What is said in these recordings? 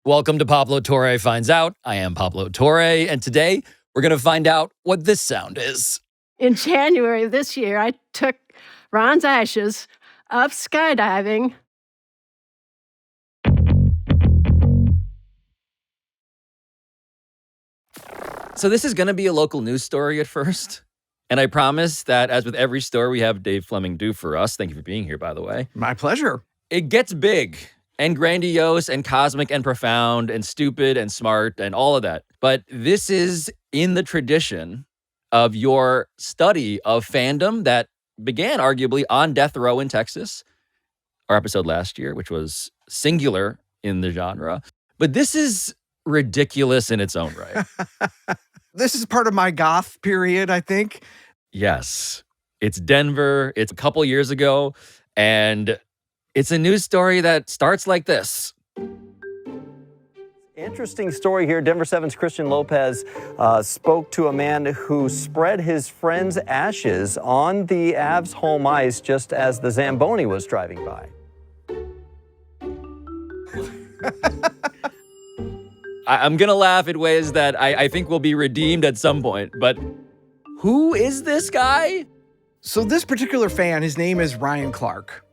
Welcome to Pablo Torre Finds Out. I am Pablo Torre, and today we're going to find out what this sound is. In January of this year, I took Ron's ashes up skydiving. So this is going to be a local news story at first. And I promise that, as with every story we have Dave Fleming do for us, thank you for being here, by the way. My pleasure. It gets big and grandiose and cosmic and profound and stupid and smart and all of that. But this is in the tradition of your study of fandom that began arguably on death row in Texas, our episode last year, which was singular in the genre. But this is ridiculous in its own right. This is part of my goth period, I think. Yes. It's Denver. It's a couple years ago. And it's a news story that starts like this. Interesting story here. Denver 7's Christian Lopez spoke to a man who spread his friend's ashes on the Avs home ice just as the Zamboni was driving by. I'm going to laugh in ways that I think will be redeemed at some point. But who is this guy? So this particular fan, his name is Ryan Clark.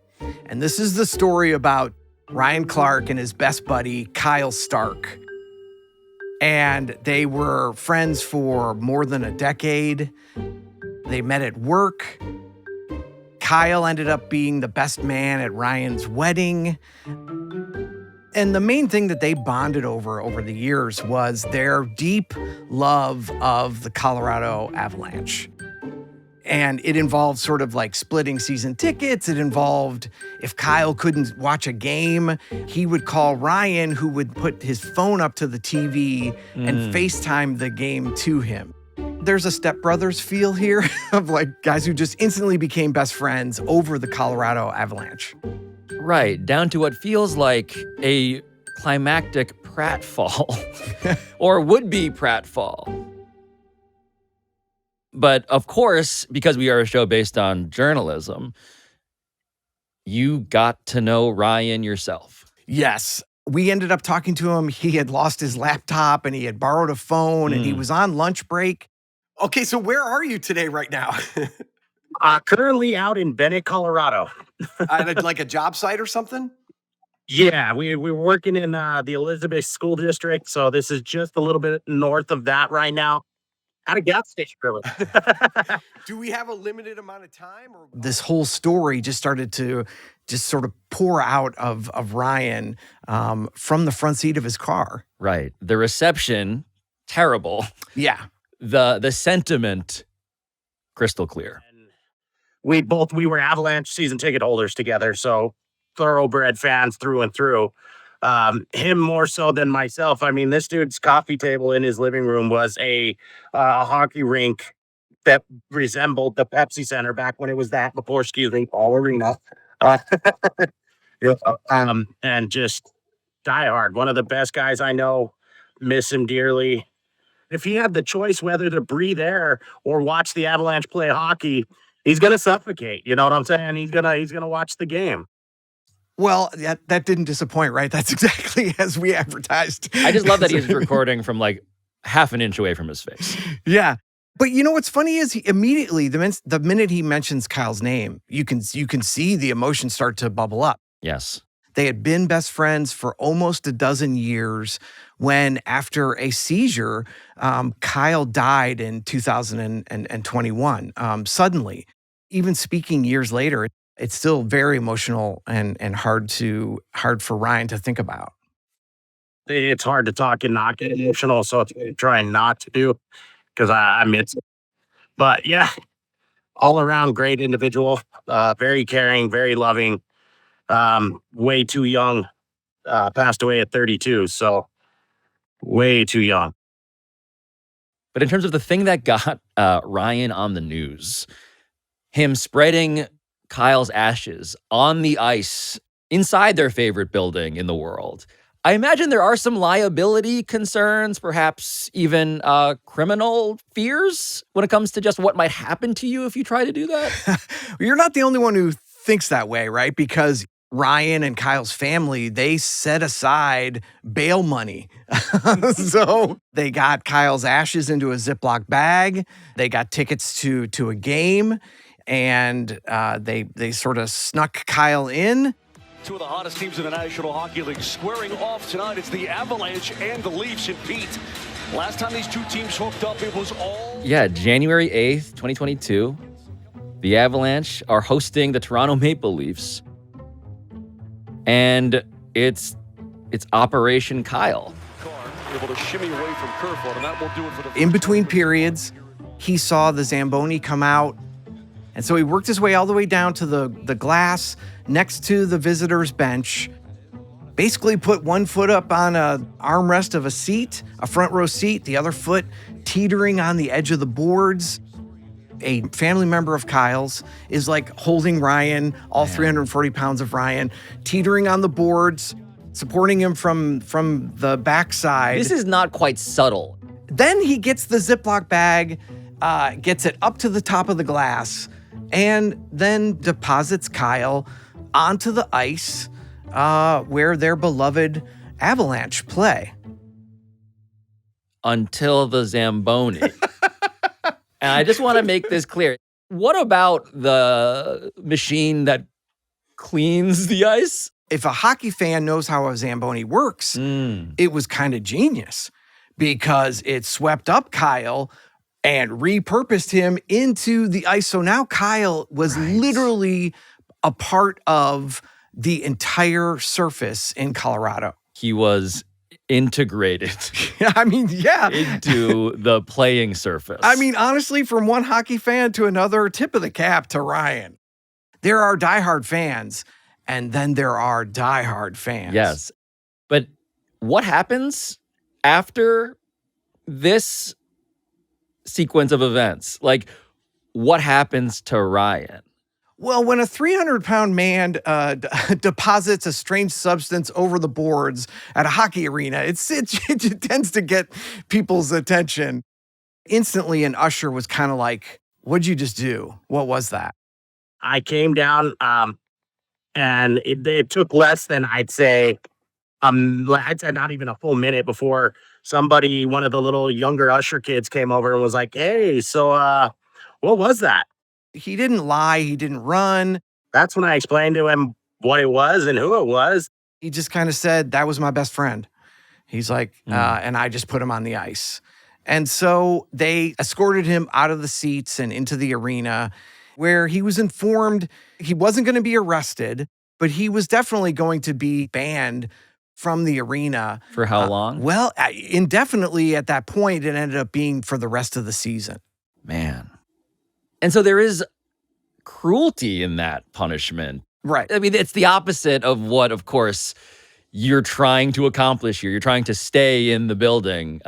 And this is the story about Ryan Clark and his best buddy, Kyle Stark. And they were friends for more than a decade. They met at work. Kyle ended up being the best man at Ryan's wedding. And the main thing that they bonded over the years was their deep love of the Colorado Avalanche. And it involved sort of like splitting season tickets. It involved if Kyle couldn't watch a game, he would call Ryan, who would put his phone up to the TV and FaceTime the game to him. There's a Step Brothers feel here of like guys who just instantly became best friends over the Colorado Avalanche. Right, down to what feels like a climactic pratfall or would-be pratfall. But of course, because we are a show based on journalism, you got to know Ryan yourself. Yes. We ended up talking to him. He had lost his laptop and he had borrowed a phone and he was on lunch break. Okay, so where are you today right now? Currently out in Bennett, Colorado. Like a job site or something? Yeah, we were working in the Elizabeth School District, so this is just a little bit north of that right now. At a gas station, really. Do we have a limited amount of time? This whole story just started to just sort of pour out of Ryan from the front seat of his car. Right. The reception, terrible. Yeah. The sentiment, crystal clear. And we were Avalanche season ticket holders together, so thoroughbred fans through and through. Him more so than myself. I mean, this dude's coffee table in his living room was a hockey rink that resembled the Pepsi Center back when it was that before, Paul Arena. And just die hard. One of the best guys I know. Miss him dearly. If he had the choice whether to breathe air or watch the Avalanche play hockey, he's gonna suffocate. You know what I'm saying? He's gonna watch the game. Well, that didn't disappoint, right? That's exactly as we advertised. I just love that he's recording from like half an inch away from his face. Yeah. But you know what's funny is he immediately, the minute he mentions Kyle's name, you can see the emotion start to bubble up. Yes. They had been best friends for almost a dozen years when, after a seizure, Kyle died in 2021, suddenly. Even speaking years later, it's still very emotional and hard for Ryan to think about. It's hard to talk and not get emotional, so it's trying not to do because I miss it. But yeah, all around great individual, very caring, very loving, way too young, passed away at 32, so way too young. But in terms of the thing that got Ryan on the news, him spreading Kyle's ashes on the ice inside their favorite building in the world. I imagine there are some liability concerns, perhaps even criminal fears when it comes to just what might happen to you if you try to do that. You're not the only one who thinks that way, right? Because Ryan and Kyle's family, they set aside bail money. So they got Kyle's ashes into a Ziploc bag. They got tickets to a game, and they sort of snuck Kyle in. Two of the hottest teams in the National Hockey League squaring off tonight. It's the Avalanche and the Leafs in Pete. Last time these two teams hooked up, it was all... Yeah, January 8th, 2022. The Avalanche are hosting the Toronto Maple Leafs. And it's Operation Kyle. Able to shimmy away from Kerfoot, and that will do it for the... In between periods, he saw the Zamboni come out. And so he worked his way all the way down to the glass next to the visitor's bench, basically put one foot up on an armrest of a seat, a front row seat, the other foot teetering on the edge of the boards. A family member of Kyle's is like holding Ryan, all 340 pounds of Ryan, teetering on the boards, supporting him from the backside. This is not quite subtle. Then he gets the Ziploc bag, gets it up to the top of the glass, and then deposits Kyle onto the ice where their beloved Avalanche play. Until the Zamboni. And I just want to make this clear. What about the machine that cleans the ice? If a hockey fan knows how a Zamboni works, it was kind of genius because it swept up Kyle and repurposed him into the ice. So now Kyle was literally a part of the entire surface in Colorado. He was integrated I mean, yeah. into the playing surface. I mean, honestly, from one hockey fan to another, tip of the cap to Ryan. There are diehard fans, and then there are diehard fans. Yes. But what happens after this sequence of events? Like, what happens to Ryan? Well, when a 300-pound man deposits a strange substance over the boards at a hockey arena, it tends to get people's attention. Instantly, an usher was kind of like, what'd you just do? What was that? I came down, and it took less than I'd say not even a full minute before one of the little younger usher kids came over and was like, "Hey, so what was that?" He didn't lie. He didn't run. That's when I explained to him what it was and who it was. He just kind of said, that was my best friend. He's like, and I just put him on the ice. And so they escorted him out of the seats and into the arena where he was informed he wasn't going to be arrested, but he was definitely going to be banned from the arena. For how long? Well, indefinitely at that point. It ended up being for the rest of the season. Man. And so there is cruelty in that punishment. Right. I mean, it's the opposite of what, of course, you're trying to accomplish here. You're trying to stay in the building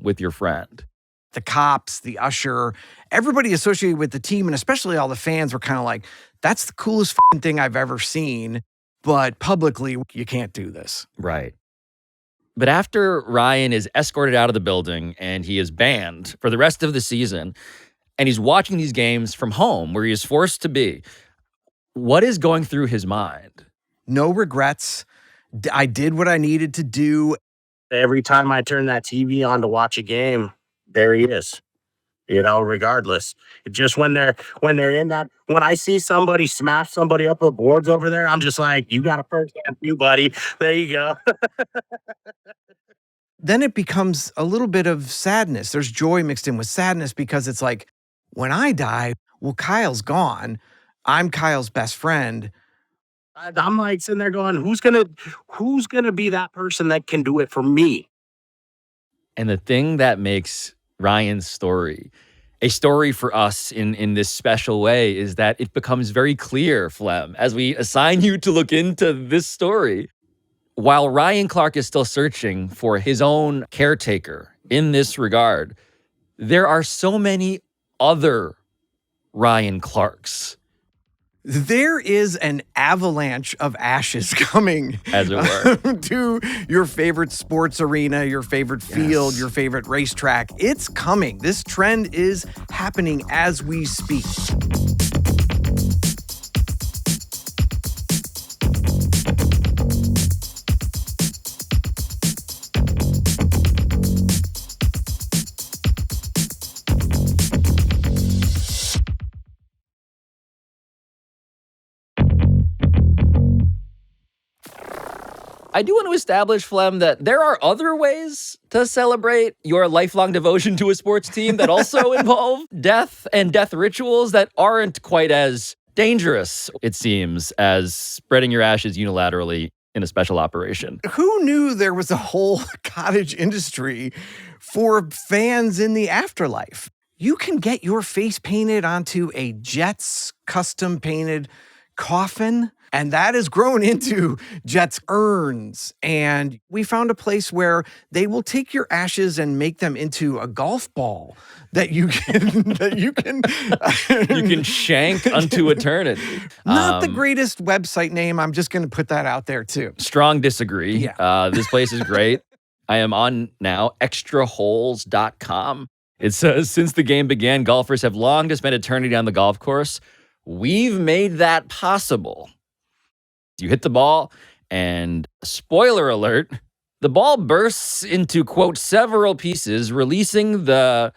with your friend. The cops, the usher, everybody associated with the team, and especially all the fans were kind of like, that's the coolest thing I've ever seen, but publicly, you can't do this. Right. But after Ryan is escorted out of the building and he is banned for the rest of the season, and he's watching these games from home where he is forced to be, what is going through his mind? No regrets. I did what I needed to do. Every time I turn that TV on to watch a game, there he is. Regardless. Just when they're in that, when I see somebody smash somebody up the boards over there, I'm just like, you got a first-hand view, buddy. There you go. Then it becomes a little bit of sadness. There's joy mixed in with sadness because it's like, when I die, well, Kyle's gone. I'm Kyle's best friend. I'm like sitting there going, who's gonna be that person that can do it for me? And the thing that makes Ryan's story a story for us in this special way is that it becomes very clear, Flem, as we assign you to look into this story. While Ryan Clark is still searching for his own caretaker in this regard, there are so many other Ryan Clarks. There is an avalanche of ashes coming, as it were, to your favorite sports arena, your favorite field, your favorite racetrack. It's coming. This trend is happening as we speak. I do want to establish, Flem, that there are other ways to celebrate your lifelong devotion to a sports team that also involve death and death rituals that aren't quite as dangerous, it seems, as spreading your ashes unilaterally in a special operation. Who knew there was a whole cottage industry for fans in the afterlife? You can get your face painted onto a Jets custom painted coffin, and that has grown into Jets urns. And we found a place where they will take your ashes and make them into a golf ball that you can You can shank unto eternity. Not the greatest website name. I'm just going to put that out there too. Strong disagree. Yeah. This place is great. I am on now extraholes.com. It says, since the game began, golfers have long to spend eternity on the golf course. We've made that possible. You hit the ball, and spoiler alert, the ball bursts into, quote, several pieces, releasing the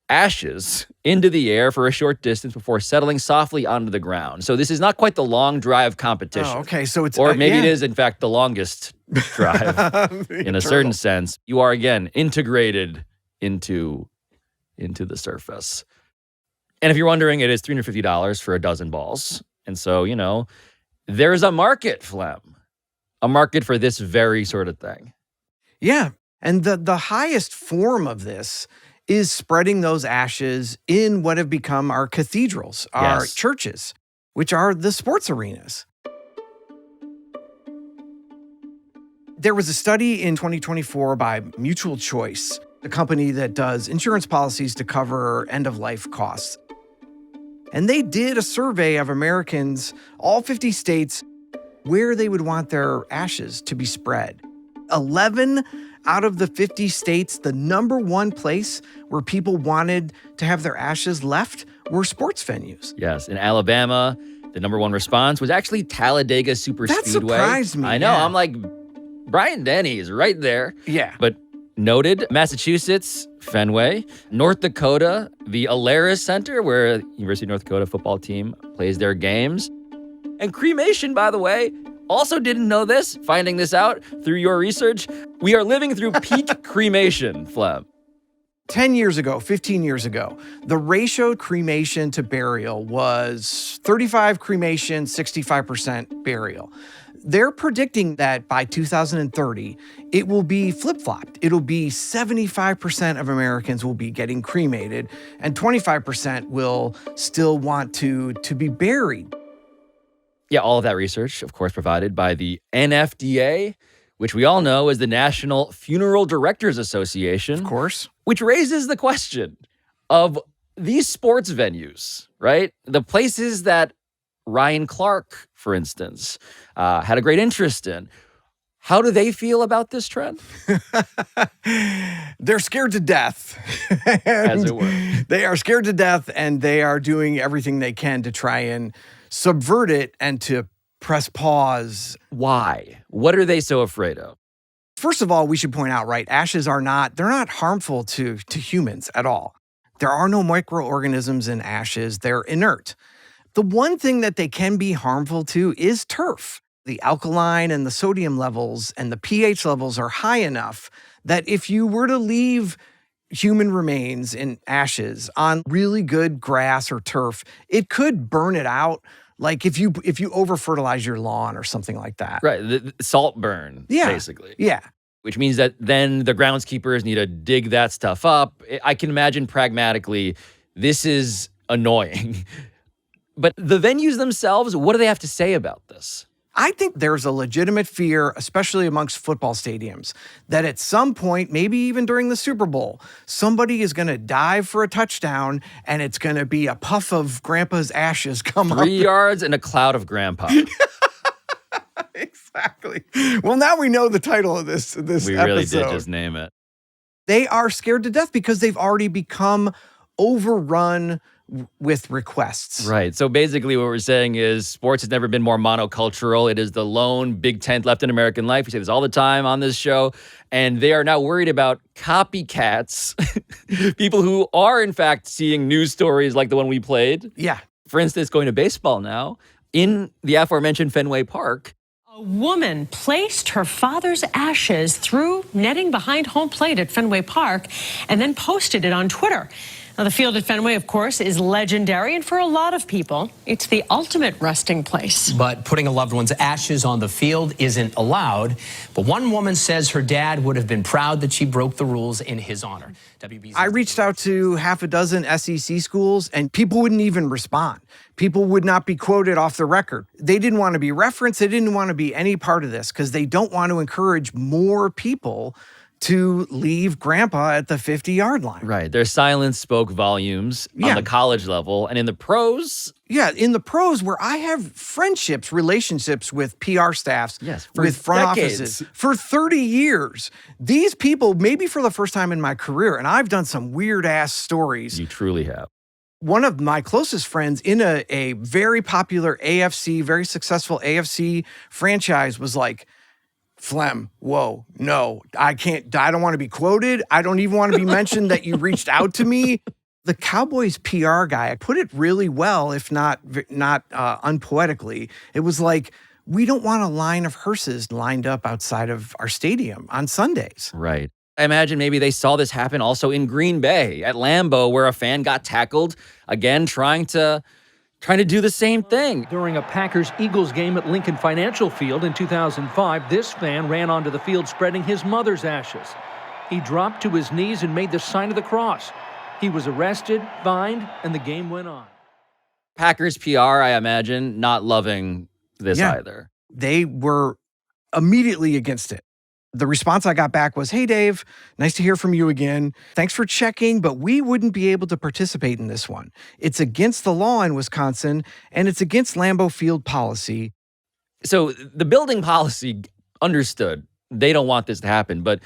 ashes into the air for a short distance before settling softly onto the ground. So this is not quite the long drive competition. Oh, okay. So it's Or maybe it is, in fact, the longest drive in a certain Eternal. sense. You are, again, integrated into the surface. And if you're wondering, it is $350 for a dozen balls. And so, there's a market, Flem. A market for this very sort of thing. Yeah. And the highest form of this is spreading those ashes in what have become our cathedrals, our Yes. churches, which are the sports arenas. There was a study in 2024 by Mutual Choice, a company that does insurance policies to cover end-of-life costs. And they did a survey of Americans, all 50 states, where they would want their ashes to be spread. 11 out of the 50 states, the number one place where people wanted to have their ashes left were sports venues. Yes. In Alabama, the number one response was actually Talladega Superspeedway. That surprised me, I know. yeah. I'm like, Bryant Denny is right there. Yeah. But noted, Massachusetts, Fenway, North Dakota, the Alaris Center, where the University of North Dakota football team plays their games. And cremation, by the way, also didn't know this, finding this out through your research. We are living through peak cremation, Flem. 10 years ago, 15 years ago, the ratio cremation to burial was 35 cremation, 65% burial. They're predicting that by 2030, it will be flip-flopped. It'll be 75% of Americans will be getting cremated, and 25% will still want to be buried. Yeah, all of that research, of course, provided by the NFDA, which we all know is the National Funeral Directors Association. Of course. Which raises the question of these sports venues, right? The places that Ryan Clark, for instance, had a great interest in. How do they feel about this trend? They're scared to death. As it were. They are scared to death, and they are doing everything they can to try and subvert it and to press pause. Why? What are they so afraid of? First of all, we should point out, right, ashes they're not harmful to humans at all. There are no microorganisms in ashes. They're inert. The one thing that they can be harmful to is turf. The alkaline and the sodium levels and the pH levels are high enough that if you were to leave human remains in ashes on really good grass or turf, it could burn it out. Like if you over-fertilize your lawn or something like that. Right, the salt burn, basically. Yeah. Which means that then the groundskeepers need to dig that stuff up. I can imagine pragmatically, this is annoying. But the venues themselves, what do they have to say about this? I think there's a legitimate fear, especially amongst football stadiums, that at some point, maybe even during the Super Bowl, somebody is going to dive for a touchdown and it's going to be a puff of grandpa's ashes come up. 3 yards and a cloud of grandpa. Exactly. Well, now we know the title of this We episode. really did just name it. They are scared to death because they've already become overrun with requests. Right. So basically what we're saying is sports has never been more monocultural. It is the lone big tent left in American life. We say this all the time on this show. And they are now worried about copycats, people who are, in fact, seeing news stories like the one we played. Yeah. For instance, going to baseball now in the aforementioned Fenway Park. A woman placed her father's ashes through netting behind home plate at Fenway Park and then posted it on Twitter. Now, the field at Fenway, of course, is legendary, and for a lot of people, it's the ultimate resting place. But putting a loved one's ashes on the field isn't allowed. But one woman says her dad would have been proud that she broke the rules in his honor. I reached out to half a dozen SEC schools, and people wouldn't even respond. People would not be quoted off the record. They didn't want to be referenced. They didn't want to be any part of this because they don't want to encourage more people to leave grandpa at the 50-yard line. Right. Their silence spoke volumes on the college level. And in the pros? Yeah, in the pros where I have friendships, relationships with PR staffs, with front offices for 30 years. These people, maybe for the first time in my career, and I've done some weird-ass stories. You truly have. One of my closest friends in a very popular AFC, very successful AFC franchise was like, Flem, whoa, no, I don't want to be quoted. I don't even want to be mentioned that you reached out to me. The Cowboys PR guy put it really well, if not unpoetically. It was like, we don't want a line of hearses lined up outside of our stadium on Sundays. Right. I imagine maybe they saw this happen also in Green Bay at Lambeau, where a fan got tackled, again, trying to do the same thing. During a Packers-Eagles game at Lincoln Financial Field in 2005, this fan ran onto the field spreading his mother's ashes. He dropped to his knees and made the sign of the cross. He was arrested, fined, and the game went on. Packers PR, I imagine, not loving this either. They were immediately against it. The response I got back was, hey, Dave, nice to hear from you again. Thanks for checking, but we wouldn't be able to participate in this one. It's against the law in Wisconsin, and it's against Lambeau Field policy. So the building policy, understood. They don't want this to happen. But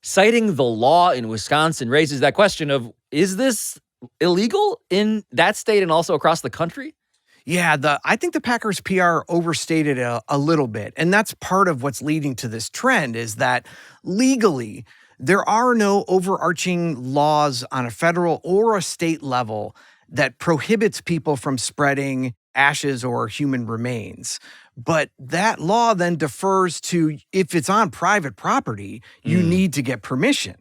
citing the law in Wisconsin raises that question of, is this illegal in that state and also across the country? Yeah, I think the Packers PR overstated it a little bit. And that's part of what's leading to this trend is that legally, there are no overarching laws on a federal or a state level that prohibits people from spreading ashes or human remains. But that law then defers to, if it's on private property, you need to get permission.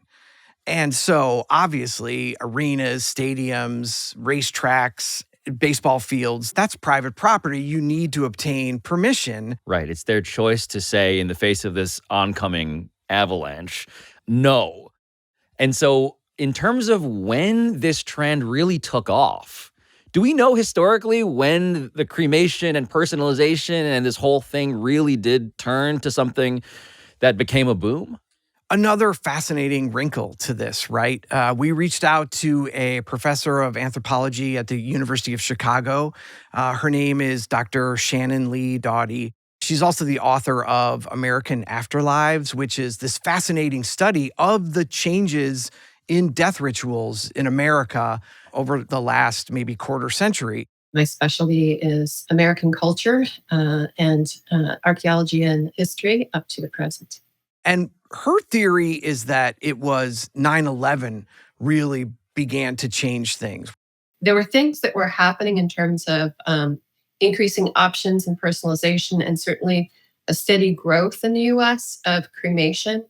And so obviously arenas, stadiums, racetracks, baseball fields, that's private property. You need to obtain permission. Right. It's their choice to say in the face of this oncoming avalanche, no. And so in terms of when this trend really took off, do we know historically when the cremation and personalization and this whole thing really did turn to something that became a boom? Another fascinating wrinkle to this, right? We reached out to a professor of anthropology at the University of Chicago. Her name is Dr. Shannon Lee Doughty. She's also the author of American Afterlives, which is this fascinating study of the changes in death rituals in America over the last maybe quarter century. My specialty is American culture and archaeology and history up to the present. And her theory is that it was 9/11 really began to change things. There were things that were happening in terms of increasing options and personalization, and certainly a steady growth in the US of cremation.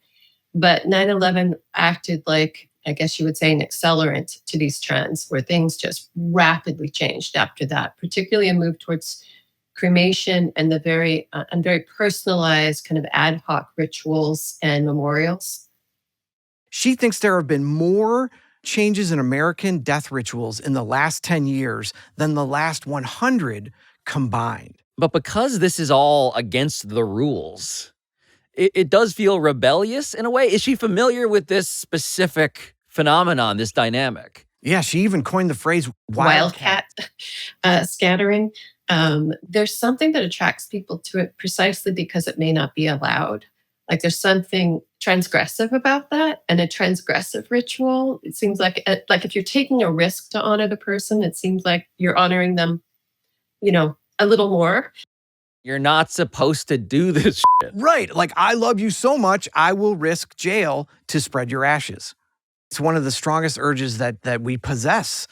But 9/11 acted like, I guess you would say, an accelerant to these trends where things just rapidly changed after that, particularly a move towards cremation and the very personalized kind of ad hoc rituals and memorials. She thinks there have been more changes in American death rituals in the last 10 years than the last 100 combined. But because this is all against the rules, it does feel rebellious in a way. Is she familiar with this specific phenomenon, this dynamic? Yeah, she even coined the phrase wildcat scattering. There's something that attracts people to it precisely because it may not be allowed. Like there's something transgressive about that, and a transgressive ritual. It seems like if you're taking a risk to honor the person, it seems like you're honoring them, a little more. You're not supposed to do this shit. Right. Like, I love you so much, I will risk jail to spread your ashes. It's one of the strongest urges that we possess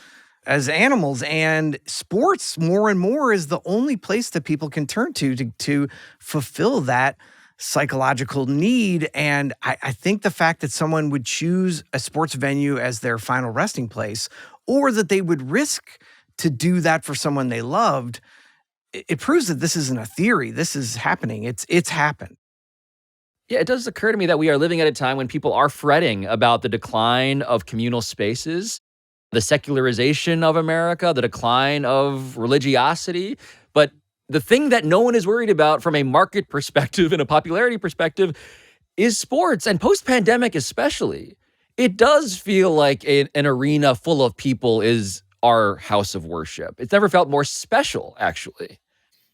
as animals, and sports more and more is the only place that people can turn to fulfill that psychological need. And I think the fact that someone would choose a sports venue as their final resting place, or that they would risk to do that for someone they loved, it proves that this isn't a theory. This is happening. It's happened. Yeah, it does occur to me that we are living at a time when people are fretting about the decline of communal spaces, the secularization of America, the decline of religiosity. But the thing that no one is worried about from a market perspective and a popularity perspective is sports, and post-pandemic especially. It does feel like an arena full of people is our house of worship. It's never felt more special, actually.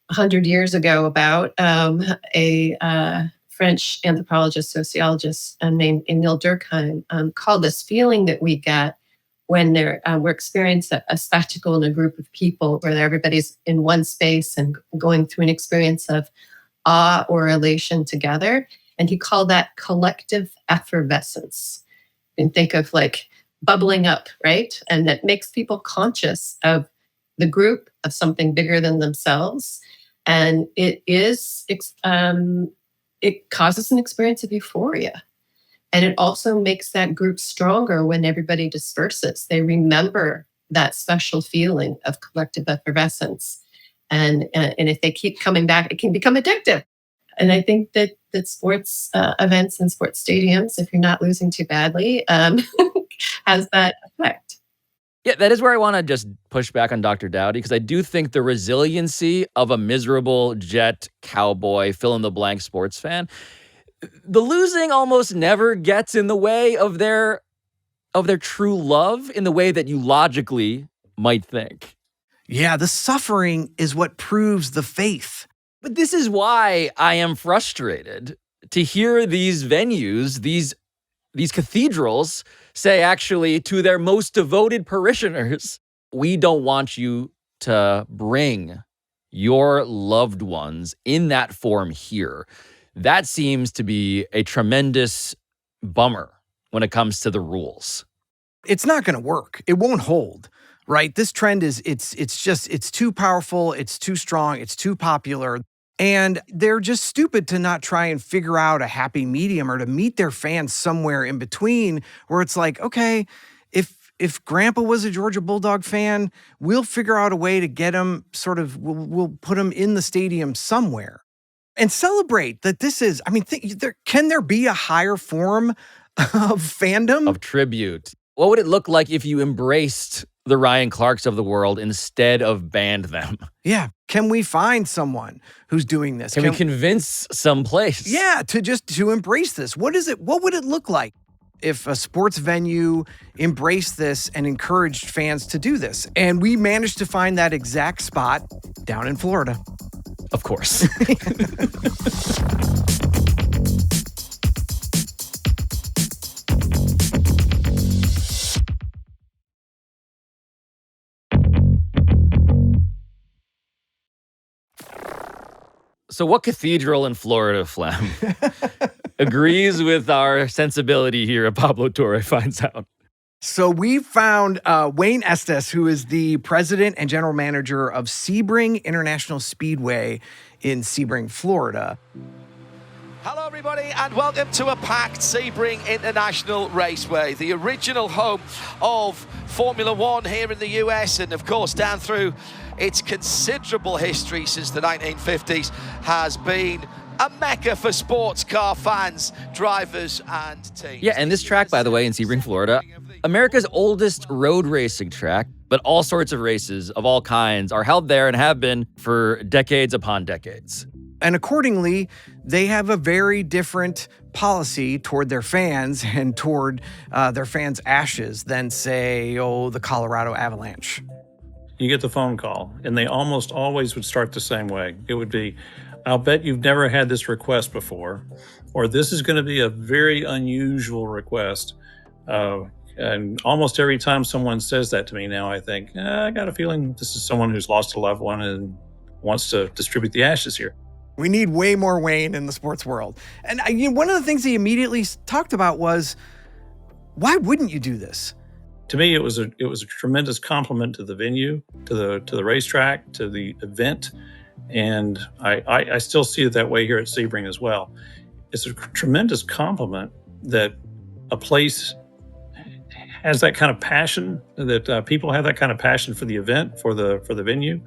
100 years ago, about a French anthropologist, sociologist named Emile Durkheim called this feeling that we get when we're experiencing a spectacle in a group of people where everybody's in one space and going through an experience of awe or elation together. And he called that collective effervescence. You can think of like bubbling up, right? And that makes people conscious of the group, of something bigger than themselves. And it causes an experience of euphoria. And it also makes that group stronger when everybody disperses. They remember that special feeling of collective effervescence. And if they keep coming back, it can become addictive. And I think that sports events and sports stadiums, if you're not losing too badly, has that effect. Yeah, that is where I want to just push back on Dr. Dowdy, because I do think the resiliency of a miserable Jet, cowboy, fill-in-the-blank sports fan, the losing almost never gets in the way of their true love in the way that you logically might think. Yeah, the suffering is what proves the faith. But this is why I am frustrated to hear these venues, these cathedrals say actually to their most devoted parishioners, we don't want you to bring your loved ones in that form here. That seems to be a tremendous bummer when it comes to the rules. It's not going to work. It won't hold, right? This trend it's too powerful, it's too strong, it's too popular. And they're just stupid to not try and figure out a happy medium or to meet their fans somewhere in between where it's like, okay, if Grandpa was a Georgia Bulldog fan, we'll figure out a way to get him we'll put him in the stadium somewhere and celebrate that this is, can there be a higher form of fandom? Of tribute. What would it look like if you embraced the Ryan Clarks of the world instead of banned them? Yeah. Can we find someone who's doing this? Can we convince some place? Yeah, to embrace this. What would it look like if a sports venue embraced this and encouraged fans to do this? And we managed to find that exact spot down in Florida. Of course. So what cathedral in Florida, Flem, agrees with our sensibility here at Pablo Torre finds out? So we found Wayne Estes, who is the president and general manager of Sebring International Speedway in Sebring, Florida. Hello, everybody, and welcome to a packed Sebring International Raceway, the original home of Formula One here in the US, and of course down through its considerable history since the 1950s has been a mecca for sports car fans, drivers, and teams. Yeah, and this track, by the way, in Sebring, Florida, America's oldest road racing track, but all sorts of races of all kinds are held there and have been for decades upon decades. And accordingly, they have a very different policy toward their fans and toward their fans' ashes than, say, the Colorado Avalanche. You get the phone call, and they almost always would start the same way. It would be, I'll bet you've never had this request before, or this is going to be a very unusual request. And almost every time someone says that to me now, I think, I got a feeling this is someone who's lost a loved one and wants to distribute the ashes here. We need way more Wayne in the sports world. And one of the things he immediately talked about was, why wouldn't you do this? to me, it was a tremendous compliment to the venue, to the racetrack, to the event, and I still see it that way here at Sebring as well. It's a tremendous compliment that a place has that kind of passion, that people have that kind of passion for the event, for the venue.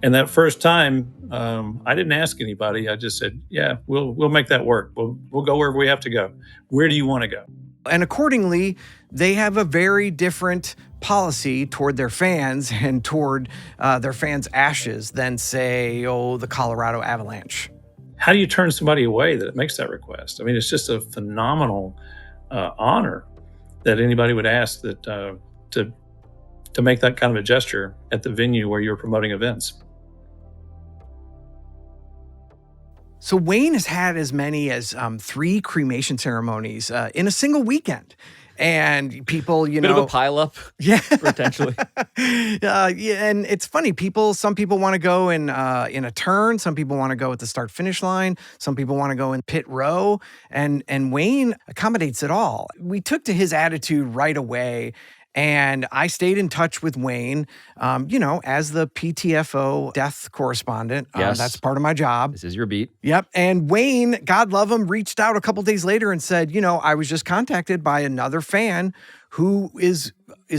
And that first time, I didn't ask anybody. I just said, "Yeah, we'll make that work. We'll go wherever we have to go. Where do you want to go?" And accordingly, they have a very different policy toward their fans and toward their fans' ashes than, say, the Colorado Avalanche. How do you turn somebody away that makes that request? I mean, it's just a phenomenal honor that anybody would ask that to make that kind of a gesture at the venue where you're promoting events. So Wayne has had as many as 3 cremation ceremonies in a single weekend. And people, Bit of a pileup, yeah, potentially. Yeah, and it's funny. Some people want to go in a turn. Some people want to go at the start-finish line. Some people want to go in pit row. And Wayne accommodates it all. We took to his attitude right away. And I stayed in touch with Wayne, as the PTFO death correspondent. Yes. That's part of my job. This is your beat. Yep. And Wayne, God love him, reached out a couple days later and said, I was just contacted by another fan who is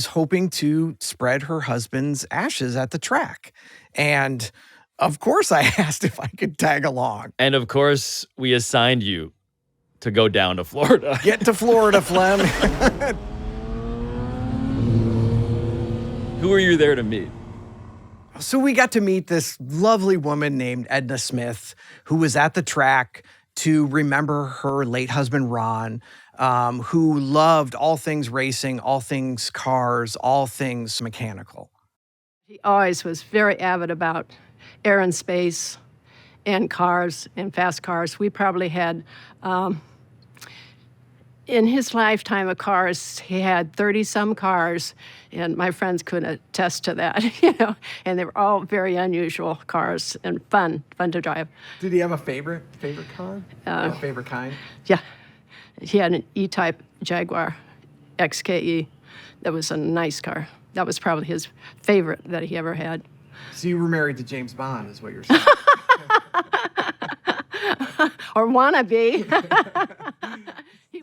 hoping to spread her husband's ashes at the track. And of course I asked if I could tag along. And of course, we assigned you to go down to Florida. Get to Florida, Flem. Who were you there to meet? So we got to meet this lovely woman named Edna Smith, who was at the track to remember her late husband, Ron, who loved all things racing, all things cars, all things mechanical. He always was very avid about air and space and cars and fast cars. We probably had, in his lifetime of cars, he had 30-some cars, and my friends could attest to that, and they were all very unusual cars and fun to drive. Did he have a favorite car? A favorite kind? Yeah. He had an E-Type Jaguar XKE. That was a nice car. That was probably his favorite that he ever had. So you were married to James Bond, is what you're saying. Or wannabe.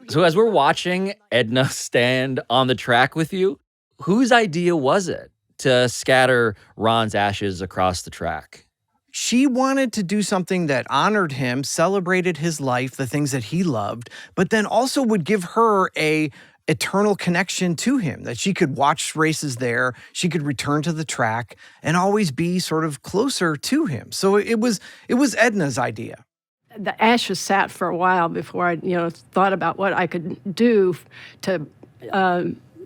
So as we're watching Edna stand on the track with you, whose idea was it to scatter Ron's ashes across the track? She wanted to do something that honored him, celebrated his life, the things that he loved, but then also would give her a eternal connection to him, that she could watch races there, she could return to the track and always be sort of closer to him. So it was Edna's idea. The ashes sat for a while before I, thought about what I could do to,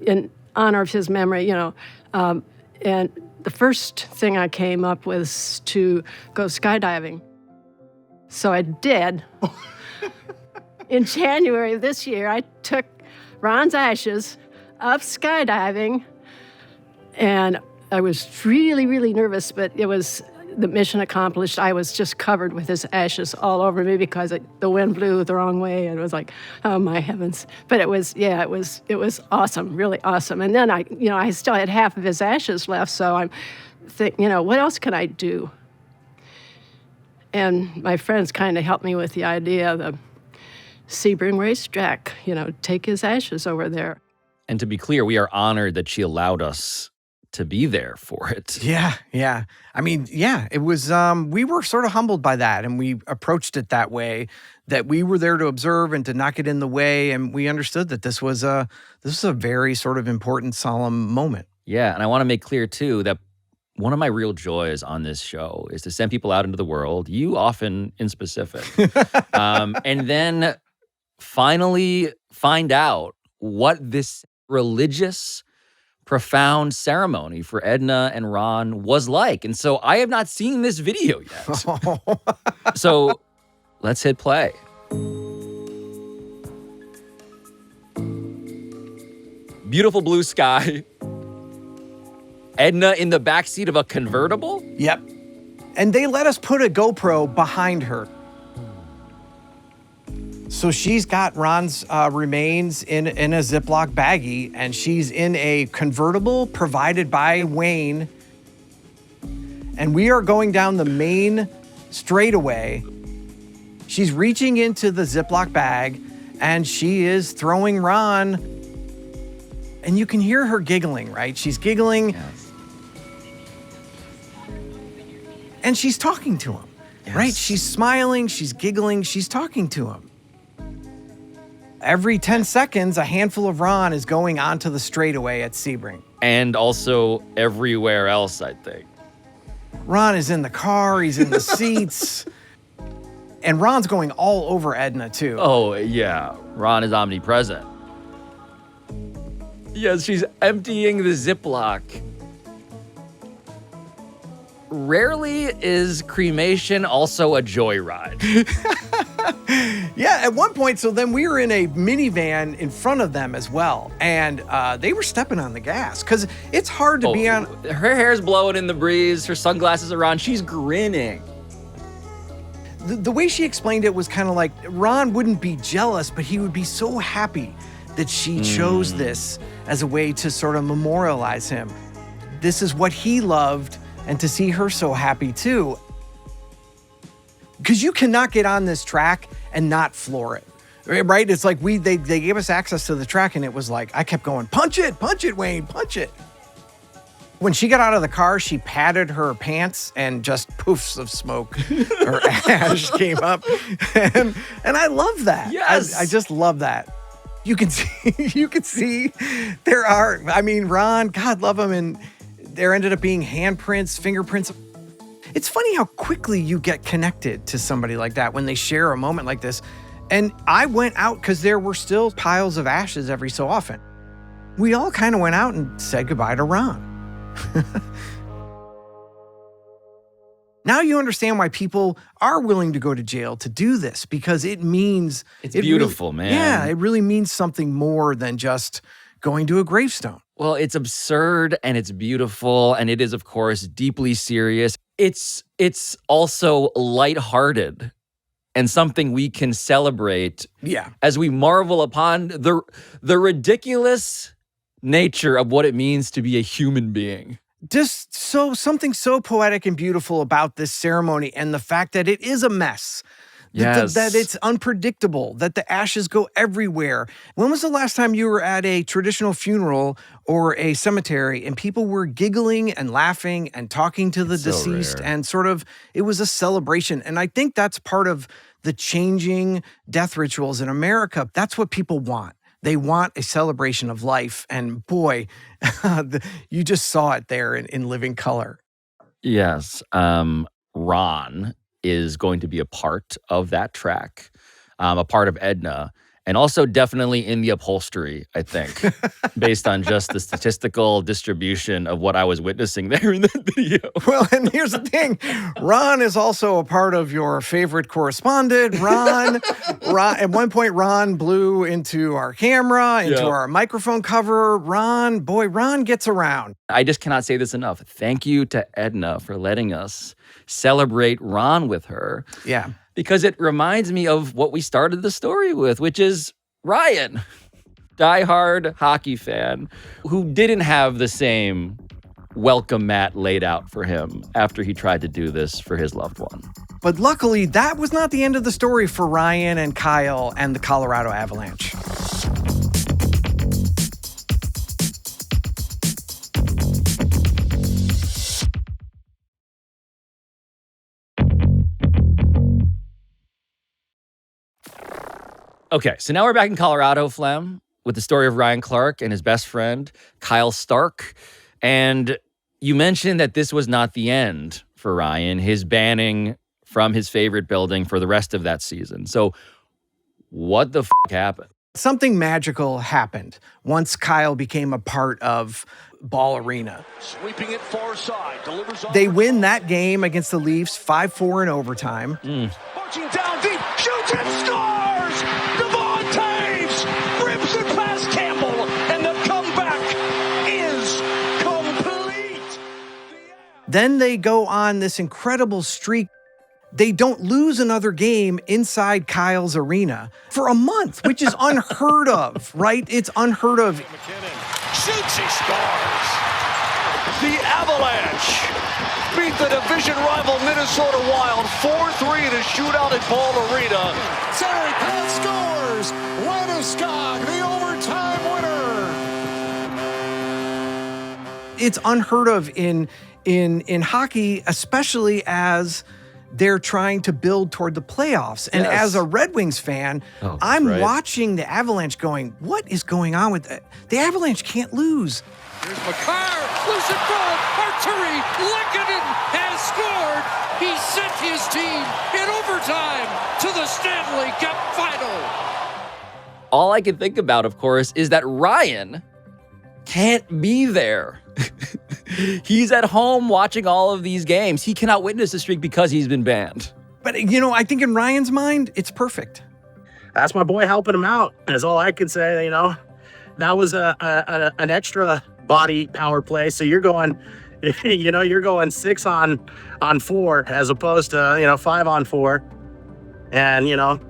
in honor of his memory, and the first thing I came up with was to go skydiving. So I did. In January of this year, I took Ron's ashes up skydiving, and I was really, really nervous, but it was the mission accomplished. I was just covered with his ashes all over me because the wind blew the wrong way, and it was like, oh my heavens. But it was awesome, really awesome. And then I still had half of his ashes left, so I'm thinking, what else can I do? And my friends kind of helped me with the idea of the Sebring racetrack, take his ashes over there. And to be clear, we are honored that she allowed us to be there for it. Yeah. I mean, it was, we were sort of humbled by that, and we approached it that way, that we were there to observe and to not get in the way, and we understood that this was a very sort of important, solemn moment. Yeah, and I want to make clear, too, that one of my real joys on this show is to send people out into the world, you often in specific, and then finally find out what this religious, profound ceremony for Edna and Ron was like. And so I have not seen this video yet. So let's hit play. Beautiful blue sky. Edna in the backseat of a convertible? Yep. And they let us put a GoPro behind her. So she's got Ron's remains in a Ziploc baggie, and she's in a convertible provided by Wayne. And we are going down the main straightaway. She's reaching into the Ziploc bag, and she is throwing Ron. And you can hear her giggling, right? She's giggling. Yes. And she's talking to him, right? She's smiling, she's giggling, she's talking to him. Every 10 seconds, a handful of Ron is going onto the straightaway at Sebring. And also everywhere else, I think. Ron is in the car, he's in the seats. And Ron's going all over Edna, too. Oh, yeah. Ron is omnipresent. Yes, she's emptying the Ziploc. Rarely is cremation also a joyride. Yeah, at one point, so then we were in a minivan in front of them as well. And they were stepping on the gas because it's hard to be on. Her hair's blowing in the breeze. Her sunglasses are on. She's grinning. The way she explained it was kind of like Ron wouldn't be jealous, but he would be so happy that she chose this as a way to sort of memorialize him. This is what he loved, and to see her so happy too. Because you cannot get on this track and not floor it, right? It's like they gave us access to the track, and it was like, I kept going, punch it, Wayne, punch it. When she got out of the car, she patted her pants and just poofs of smoke or ash came up. And I love that. Yes. I just love that. You can see there are, I mean, Ron, God love him, and there ended up being handprints, fingerprints. It's funny how quickly you get connected to somebody like that when they share a moment like this. And I went out because there were still piles of ashes every so often. We all kind of went out and said goodbye to Ron. Now you understand why people are willing to go to jail to do this, because it means... It's beautiful, man. Yeah, it really means something more than just going to a gravestone. Well, it's absurd and it's beautiful, and it is, of course, deeply serious. It's also lighthearted and something we can celebrate as we marvel upon the ridiculous nature of what it means to be a human being. Just something so poetic and beautiful about this ceremony, and the fact that it is a mess. Yes. That it's unpredictable, that the ashes go everywhere. When was the last time you were at a traditional funeral or a cemetery and people were giggling and laughing and talking to the deceased, and sort of, it was a celebration? And I think that's part of the changing death rituals in America. That's what people want. They want a celebration of life. And boy, you just saw it there in living color. Yes. Ron is going to be a part of that track, a part of Edna, and also definitely in the upholstery, I think, based on just the statistical distribution of what I was witnessing there in that video. Well, and here's the thing. Ron is also a part of your favorite correspondent. Ron, at one point, Ron blew into our camera, into our microphone cover. Ron gets around. I just cannot say this enough. Thank you to Edna for letting us celebrate Ron with her. Yeah. Because it reminds me of what we started the story with, which is Ryan, diehard hockey fan, who didn't have the same welcome mat laid out for him after he tried to do this for his loved one. But luckily, that was not the end of the story for Ryan and Kyle and the Colorado Avalanche. Okay, so now we're back in Colorado, Flem, with the story of Ryan Clark and his best friend, Kyle Stark. And you mentioned that this was not the end for Ryan, his banning from his favorite building for the rest of that season. So what the happened? Something magical happened once Kyle became a part of Ball Arena. Sweeping it far side, delivers on. They win that game against the Leafs 5-4 in overtime. Marching down deep, shoots and scores! Rips it past Campbell, and the comeback is complete. Then they go on this incredible streak. They don't lose another game inside Kyle's arena for a month, which is unheard of, right? It's unheard of. Shoots, he scores. The Avalanche beat the division rival Minnesota Wild 4-3 in a shootout at Ball Arena. Terry Pat scores. Landeskog, the overtime winner. It's unheard of in hockey, especially as they're trying to build toward the playoffs. And Yes. as a Red Wings fan, I'm watching the Avalanche going, what is going on with that? The Avalanche can't lose. Here's Makar, loose at goal. Arturi Lehkonen has scored. He sent his team in overtime to the Stanley Cup final. All I can think about, of course, is that Ryan can't be there. He's at home watching all of these games. He cannot witness the streak because he's been banned. But, I think in Ryan's mind, it's perfect. That's my boy helping him out. That's all I can say. That was an extra body power play. So you're going, you're going 6 on 4 as opposed to 5 on 4. And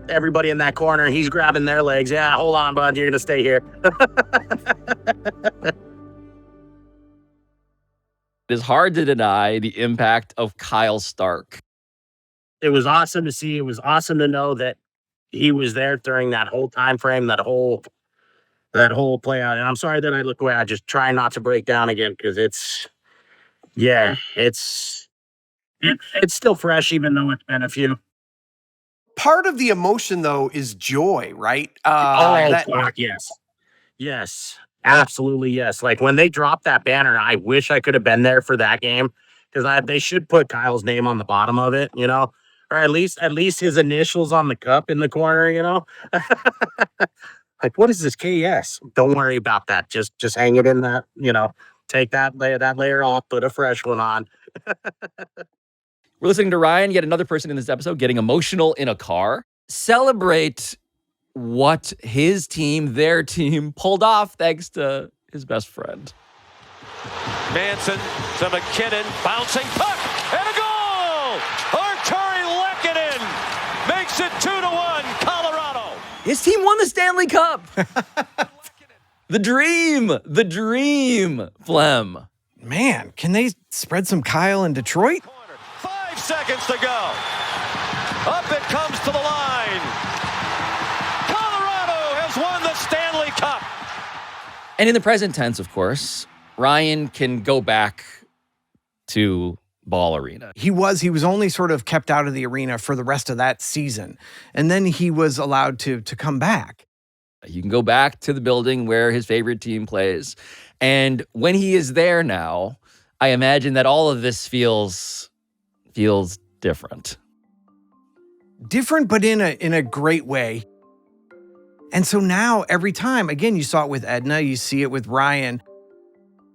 everybody in that corner, he's grabbing their legs. Yeah, hold on, bud. You're gonna stay here. It is hard to deny the impact of Kyle Stark. It was awesome to see. It was awesome to know that he was there during that whole time frame, that whole play out. And I'm sorry that I look away. I just try not to break down again because it's still fresh, even though it's been a few. Part of the emotion, though, is joy, right? Yes, absolutely, yes. Like when they dropped that banner, I wish I could have been there for that game because they should put Kyle's name on the bottom of it, or at least his initials on the cup in the corner, Like, what is this KS? Don't worry about that. Just hang it in that, take that layer off, put a fresh one on. We're listening to Ryan, yet another person in this episode, getting emotional in a car. Celebrate what his team, their team, pulled off thanks to his best friend. Manson to McKinnon, bouncing puck, and a goal! Arturi Lehkonen makes it 2-1, Colorado. His team won the Stanley Cup. The dream, Flem. Man, can they spread some Kyle in Detroit? 5 seconds to go. Up it comes to the line. Colorado has won the Stanley Cup. And in the present tense, of course, Ryan can go back to Ball Arena. He was only sort of kept out of the arena for the rest of that season. And then he was allowed to come back. He can go back to the building where his favorite team plays. And when he is there now, I imagine that all of this feels different. Different, but in a great way. And so now every time, again, you saw it with Edna, you see it with Ryan,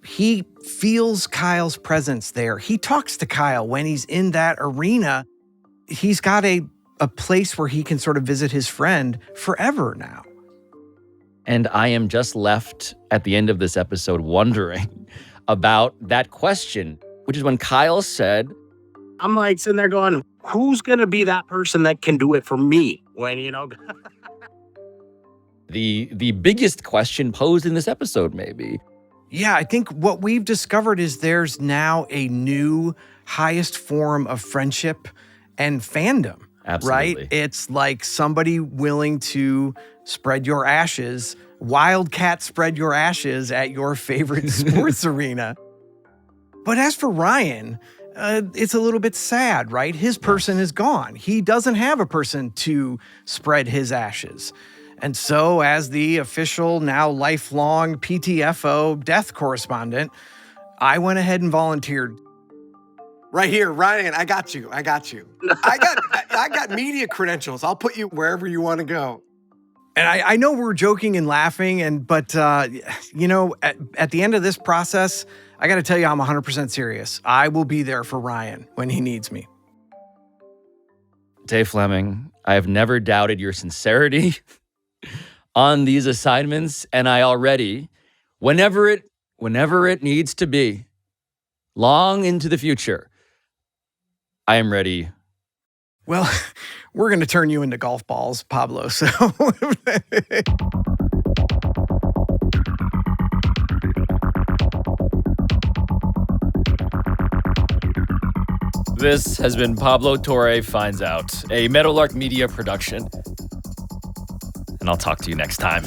he feels Kyle's presence there. He talks to Kyle when he's in that arena. He's got a place where he can sort of visit his friend forever now. And I am just left at the end of this episode wondering about that question, which is when Kyle said, I'm like sitting there going, who's going to be that person that can do it for me? When, the biggest question posed in this episode, maybe. Yeah, I think what we've discovered is there's now a new highest form of friendship and fandom. Absolutely. Right? It's like somebody willing to spread your ashes, wildcat spread your ashes at your favorite sports arena. But as for Ryan, it's a little bit sad, right? His person is gone. He doesn't have a person to spread his ashes. And so as the official, now lifelong PTFO death correspondent, I went ahead and volunteered. Right here, Ryan, I got you. I got media credentials. I'll put you wherever you want to go. And I know we're joking and laughing, but at the end of this process, I got to tell you, I'm 100% serious. I will be there for Ryan when he needs me. Dave Fleming, I have never doubted your sincerity on these assignments, and I already, whenever it needs to be, long into the future, I am ready Well, we're going to turn you into golf balls, Pablo. So This has been Pablo Torre Finds Out, a Meadowlark Media production. And I'll talk to you next time.